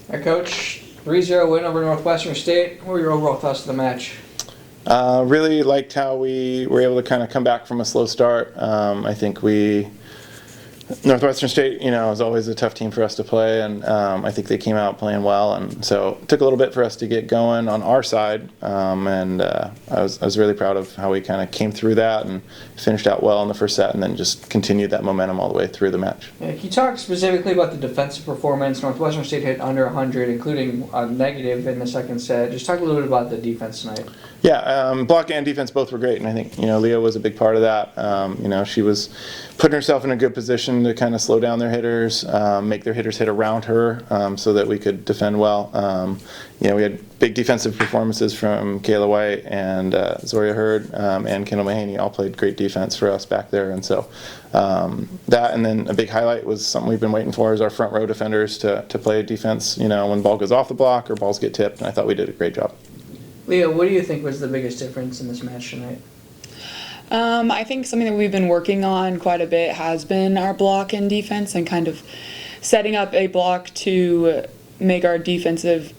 Our coach, 3-0 win over Northwestern State. What were your overall thoughts of the match? Really liked how we were able to kind of come back from a slow start. I think Northwestern State, is always a tough team for us to play, and I think they came out playing well, and so it took a little bit for us to get going on our side, and I was really proud of how we kind of came through that and finished out well in the first set, and then just continued that momentum all the way through the match. Yeah, can you talk specifically about the defensive performance? Northwestern State hit under 100, including a negative in the second set. Just talk a little bit about the defense tonight. Yeah, block and defense both were great, and I think Leah was a big part of that. She was putting herself in a good position to kind of slow down their hitters, make their hitters hit around her, so that we could defend well. We had big defensive performances from Kayla White and Zoria Hurd and Kendall Mahaney. All played great defense for us back there, and so that, and then a big highlight was something we've been waiting for, is our front row defenders to play defense. When the ball goes off the block or balls get tipped, and I thought we did a great job. Leah, what do you think was the biggest difference in this match tonight? I think something that we've been working on quite a bit has been our block and defense, and kind of setting up a block to make our defensive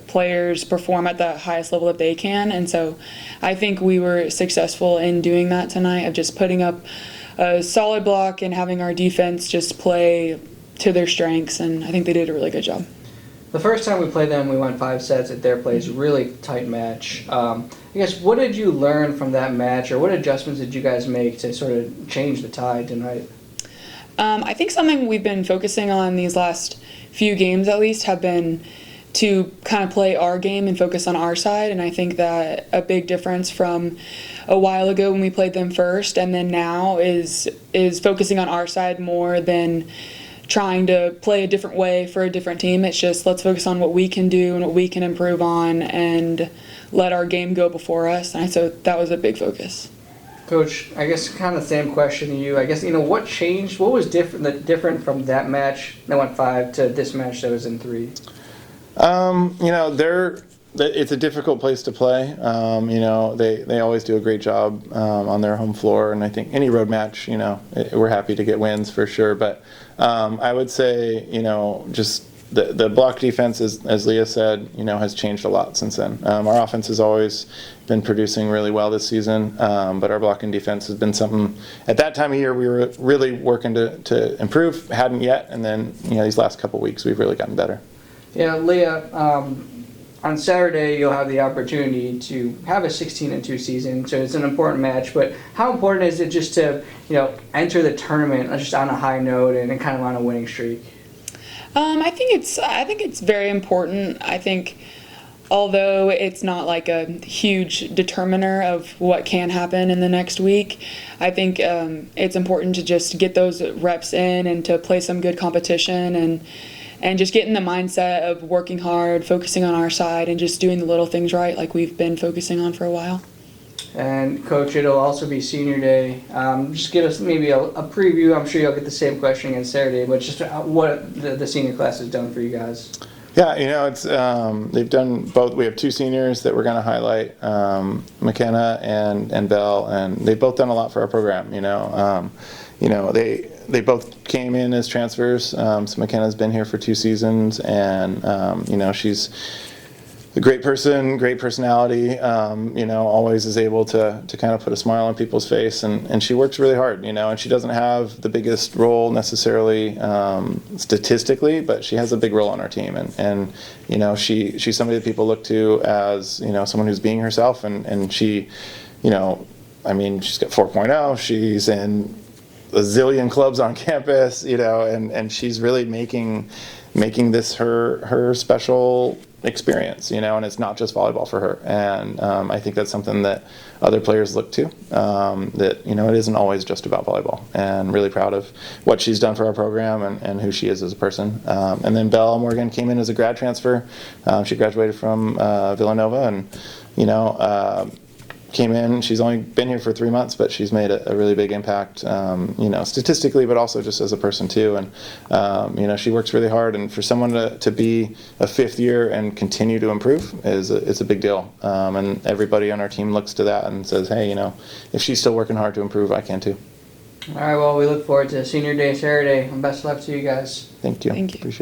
players perform at the highest level that they can. And so I think we were successful in doing that tonight, of just putting up a solid block and having our defense just play to their strengths, and I think they did a really good job. The first time we played them, we won 5 sets at their place. Really tight match. I guess, what did you learn from that match, or what adjustments did you guys make to sort of change the tide tonight? I think something we've been focusing on these last few games, at least, have been to kind of play our game and focus on our side. And I think that a big difference from a while ago when we played them first and then now is focusing on our side more than trying to play a different way for a different team. It's just, let's focus on what we can do and what we can improve on and let our game go before us. And so that was a big focus. Coach, I guess kind of the same question to you. I guess, what changed? What was different from that match that went 5 to this match that was in 3? It's a difficult place to play. They always do a great job on their home floor, and I think any road match, we're happy to get wins for sure. But I would say, just the block defense, as Leah said, has changed a lot since then. Our offense has always been producing really well this season, but our blocking defense has been something at that time of year we were really working to improve. Hadn't yet, and then these last couple weeks we've really gotten better. Yeah, Leah, on Saturday you'll have the opportunity to have a 16-2 season, so it's an important match. But how important is it just to enter the tournament just on a high note and kind of on a winning streak? I think it's very important. I think, although it's not like a huge determiner of what can happen in the next week, I think it's important to just get those reps in and to play some good competition and just get in the mindset of working hard, focusing on our side, and just doing the little things right like we've been focusing on for a while. And Coach, it'll also be Senior Day. Just give us maybe a preview. I'm sure you'll get the same question again Saturday, but just what the senior class has done for you guys. Yeah, it's they've done both. We have 2 seniors that we're going to highlight, McKenna and Belle, and they've both done a lot for our program. They both came in as transfers. So McKenna's been here for 2 seasons, and she's a great person, great personality. Always is able to kind of put a smile on people's face, and she works really hard. And she doesn't have the biggest role necessarily statistically, but she has a big role on our team, and she's somebody that people look to as someone who's being herself, and she, she's got 4.0. She's in a zillion clubs on campus, and she's really making this her special experience, and it's not just volleyball for her. And I think that's something that other players look to, that it isn't always just about volleyball, and really proud of what she's done for our program and who she is as a person. And then Belle Morgan came in as a grad transfer. She graduated from Villanova, and came in. She's only been here for 3 months, but she's made a really big impact, statistically, but also just as a person too. And she works really hard. And for someone to be a 5th year and continue to improve it's a big deal. And everybody on our team looks to that and says, hey, if she's still working hard to improve, I can too. All right. Well, we look forward to Senior Day Saturday, and best of luck to you guys. Thank you. Thank you. Appreciate it.